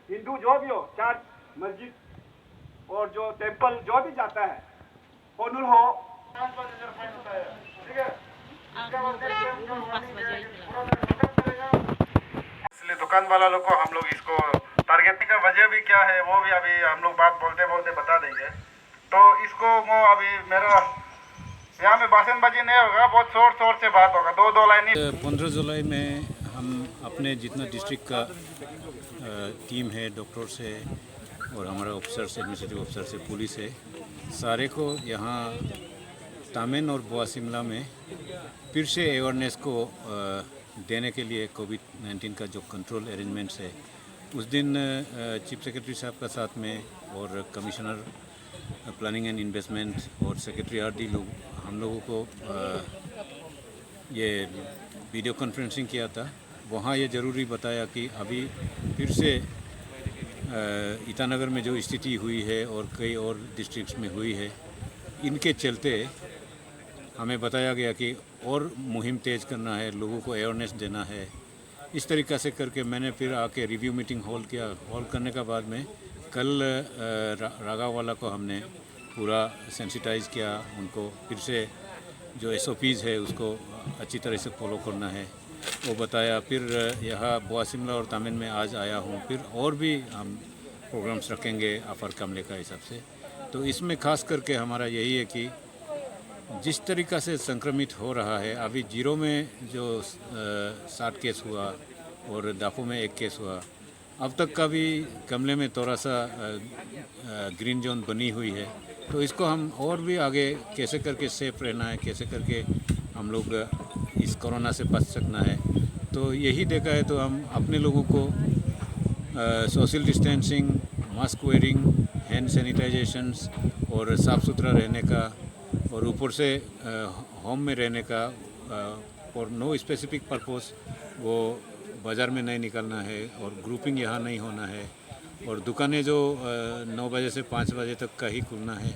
हिंदू जो भी हो, चर्च, मस्जिद और जो टेंपल जो भी जाता है, होनुल हो 5,000 फाइन होता है, ठीक है। इसलिए दुकान वाला लोग को हम लोग इसको टारगेटिंग का वजह भी क्या है वो भी अभी हम लोग बात बोलते बोलते बता देंगे। तो इसको वो अभी मेरा यहाँ में भाषणबाजी नहीं होगा, बहुत शोर शोर से बात होगा, दो लाइन। 15 जुलाई में हम अपने जितना डिस्ट्रिक्ट का टीम है, डॉक्टर से और हमारा ऑफिसर से, एडमिनिस्ट्रेटिव ऑफिसर से, पुलिस है, सारे को यहाँ तामेन और बुआ शिमला में फिर से अवेयरनेस को देने के लिए कोविड-19 का जो कंट्रोल अरेंजमेंट्स है, उस दिन चीफ सेक्रेटरी साहब का साथ में और कमिश्नर प्लानिंग एंड इन्वेस्टमेंट और सेक्रेटरी आरडी लोग हम लोगों को ये वीडियो कॉन्फ्रेंसिंग किया था। वहाँ ये ज़रूरी बताया कि अभी फिर से ईटानगर में जो स्थिति हुई है और कई और डिस्ट्रिक्ट्स में हुई है, इनके चलते हमें बताया गया कि और मुहिम तेज़ करना है, लोगों को अवेयरनेस देना है। इस तरीक़ा से करके मैंने फिर आके रिव्यू मीटिंग होल्ड किया। होल्ड करने का बाद में कल रागावाला को हमने पूरा सेंसिटाइज़ किया, उनको फिर से जो SOPs है उसको अच्छी तरह से फॉलो करना है वो बताया। फिर यहाँ बुआ शिमला और तामेन में आज आया हूँ, फिर और भी हम प्रोग्राम्स रखेंगे अपर कमले का हिसाब से। तो इसमें ख़ास करके हमारा यही है कि जिस तरीक़ा से संक्रमित हो रहा है, अभी जीरो में जो 60 केस हुआ और दाफो में 1 केस हुआ, अब तक का भी कमले में थोड़ा सा ग्रीन जोन बनी हुई है। तो इसको हम और भी आगे कैसे करके सेफ रहना है, कैसे करके हम लोग इस कोरोना से बच सकना है, तो यही देखा है। तो हम अपने लोगों को social distancing, mask wearing, hand sanitisations और साफ़ सुथरा रहने का और ऊपर से होम में रहने का और नो स्पेसिफिक पर्पस, वो बाज़ार में नहीं निकलना है और ग्रुपिंग यहाँ नहीं होना है और दुकानें जो 9 बजे से 5 बजे तक का ही खुलना है,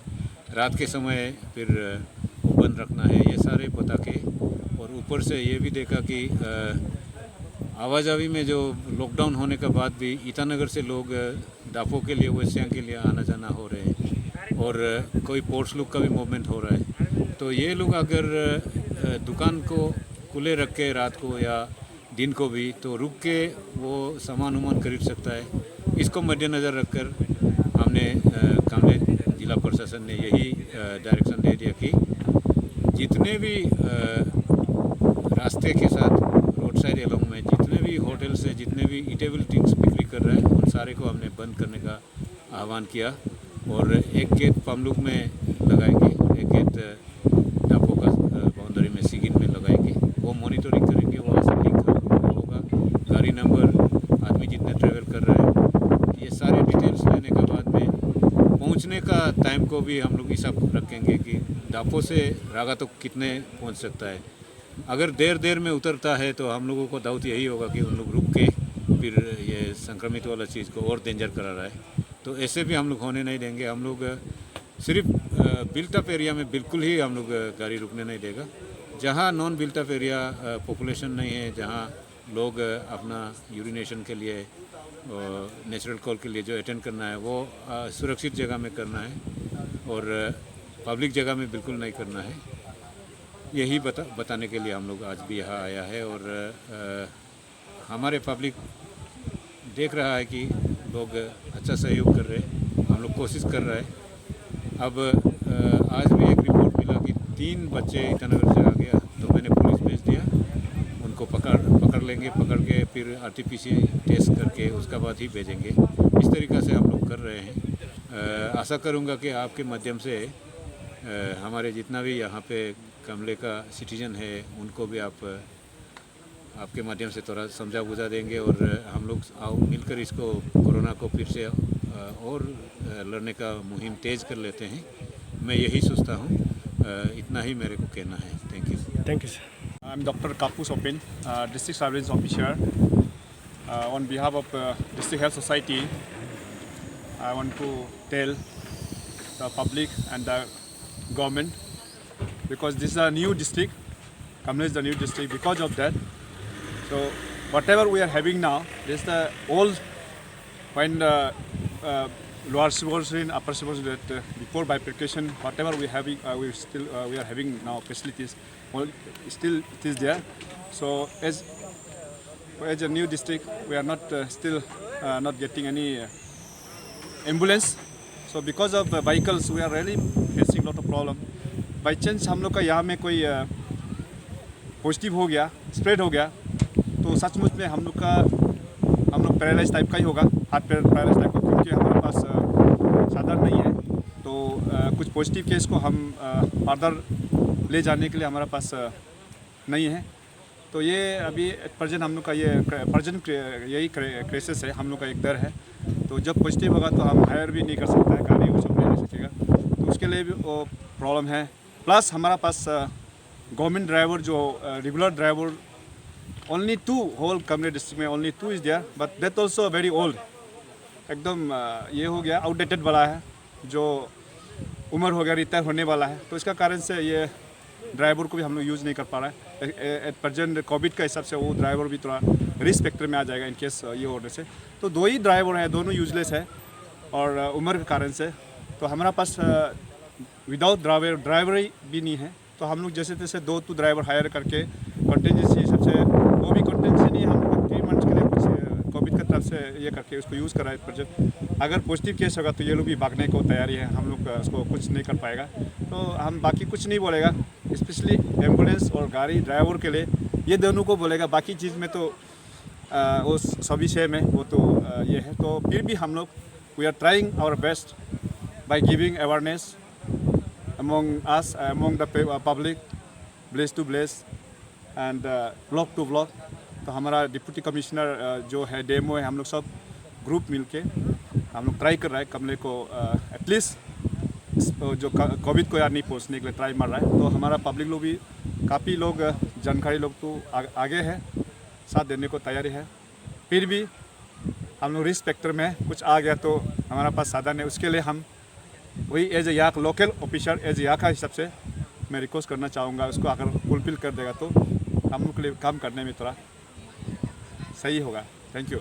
रात के समय फिर बंद रखना है, ये सारे बता के। और ऊपर से ये भी देखा कि आवाजाही में जो लॉकडाउन होने के बाद भी ईटानगर से लोग दाफो के लिए, वेस्टियाँ के लिए आना जाना हो रहे हैं और कोई पोर्ट्स लुक का भी मूवमेंट हो रहा है। तो ये लोग अगर दुकान को खुले रख के रात को या दिन को भी तो रुक के वो सामान उमान खरीद सकता है। इसको मद्देनज़र रखकर हमने कामले जिला प्रशासन ने यही डायरेक्शन दे दिया कि जितने भी रास्ते के साथ रोड साइड एलोंग में जितने भी होटल से जितने भी ईटेबल थिंग्स बिक्री कर रहे हैं, उन सारे को हमने बंद करने का आह्वान किया और एक गेट पमलुक में लगाएंगे, एक गेट डापो का बाउंड्री में सिगिन में लगाएंगे। वो मॉनिटरिंग करेंगे, वहाँ से लिंक होगा, गाड़ी नंबर, आदमी जितने ट्रैवल कर रहे हैं, ये सारे डिटेल्स लेने के बाद में पहुँचने का टाइम को भी हम लोग हिसाब रखेंगे कि डापो से रागा तो कितने पहुँच सकता है। अगर देर में उतरता है तो हम लोगों को दावत यही होगा कि उन लोग रुक के फिर ये संक्रमित वाला चीज़ को और डेंजर करा रहा है। तो ऐसे भी हम लोग होने नहीं देंगे। हम लोग सिर्फ बिल्ट अप एरिया में बिल्कुल ही हम लोग गाड़ी रुकने नहीं देगा। जहाँ non built up area population नहीं है, जहाँ लोग अपना यूरिनेशन के लिए नेचुरल कॉल के लिए जो अटेंड करना है वो सुरक्षित जगह में करना है और पब्लिक जगह में बिल्कुल नहीं करना है। यही बताने के लिए हम लोग आज भी यहाँ आया है और हमारे पब्लिक देख रहा है कि लोग अच्छा सहयोग कर रहे हैं, हम लोग कोशिश कर रहे हैं। अब आज भी एक रिपोर्ट मिला कि 3 बच्चे ईटानगर से आ गया, तो मैंने पुलिस भेज दिया, उनको पकड़ लेंगे, पकड़ के फिर RT-PCR टेस्ट करके उसका बाद ही भेजेंगे। इस तरीक़ा से हम लोग कर रहे हैं। आशा करूँगा कि आपके माध्यम से हमारे जितना भी यहाँ पे कमले का सिटीजन है उनको भी आपके माध्यम से थोड़ा समझा बुझा देंगे और हम लोग आओ मिलकर इसको कोरोना को फिर से और लड़ने का मुहिम तेज़ कर लेते हैं। मैं यही सोचता हूँ, इतना ही मेरे को कहना है। Thank you sir. I am doctor कापू सोपिन, district surveillance officer. On behalf of district health society, I want to tell the public and the government, because this is a new district, Kamle is the new district. Because of that, so whatever we are having now, this is the old when lower subarsine, upper subarsine, before bifurcation, whatever we are having now facilities, well, still it is there. So as a new district, we are not still not getting any ambulance. So because of vehicles, we are really facing lot of problem. By chance हम लोग का यहाँ में कोई positive हो गया, spread हो गया, तो सचमुच में हम लोग पैरालाइज टाइप का ही होगा, हार्ट पैरालाइज टाइप का, क्योंकि हमारे पास साधन नहीं है। तो कुछ पॉजिटिव केस को हम फर्दर ले जाने के लिए हमारे पास नहीं है। तो ये अभी प्रेजेंट हम लोग का ये प्रेजेंट यही क्राइसिस है, हम लोग का एक डर है। तो जब पॉजिटिव होगा तो हम हायर भी नहीं कर सकते हैं, गाड़ी वो सब नहीं ले सकेगा, तो उसके लिए भी वो प्रॉब्लम है। प्लस हमारा पास गवर्नमेंट ड्राइवर जो रेगुलर ड्राइवर ओनली 2 होल कमरे डिस्ट्रिक्ट में only 2 is there, but that also very old, एकदम ये हो गया आउटडेटेड वाला है, जो उम्र हो गया, रिटायर होने वाला है। तो इसका कारण से ये ड्राइवर को भी हम लोग यूज़ नहीं कर पा रहा है। एट प्रेजेंट कोविड का हिसाब से वो ड्राइवर भी थोड़ा रिस्क फैक्टर में आ जाएगा इन केस ये होने से। तो 2 ही ड्राइवर हैं, दोनों यूजलेस है और उम्र के कारण से। तो हमारा पास विदाउट ड्राइवर भी नहीं है। तो हम लोग जैसे तैसे 2 ड्राइवर हायर करके कंटिजेंसी सबसे, वो भी कंटिजेंसी नहीं, हम लोग 3 मंथ्स के लिए कुछ कोविड की तरफ से ये करके उसको यूज़ करा है प्रोजेक्ट। अगर पॉजिटिव केस होगा तो ये लोग भी भागने को तैयारी है, हम लोग उसको कुछ नहीं कर पाएगा। तो हम बाकी कुछ नहीं बोलेगा, स्पेशली एम्बुलेंस और गाड़ी ड्राइवर के लिए ये दोनों को बोलेगा। बाकी चीज़ में तो वो सभी सेम है, वो तो ये है। तो फिर भी हम लोग we are trying our best by giving awareness among us, among the public, place to place and block to block। तो हमारा डिप्टी कमिश्नर जो है, डेमो है, हम लोग सब ग्रुप मिलके हम लोग ट्राई कर रहा है कमरे को एटलीस्ट जो कोविड को यार नहीं पहुंचने के लिए ट्राई मार रहा है। तो हमारा पब्लिक लोग भी काफ़ी लोग जानकारी लोग तो आगे है, साथ देने को तैयारी है। फिर भी हम लोग रिस्क फैक्टर में कुछ आ गया तो हमारा पास साधन है, उसके लिए हम वही एज ए यहाँ लोकल ऑफिसर एज यहाँ का हिसाब से मैं रिक्वेस्ट करना चाहूँगा, उसको अगर फुलफिल कर देगा तो हम लोग के लिए काम करने में थोड़ा सही होगा। Thank you.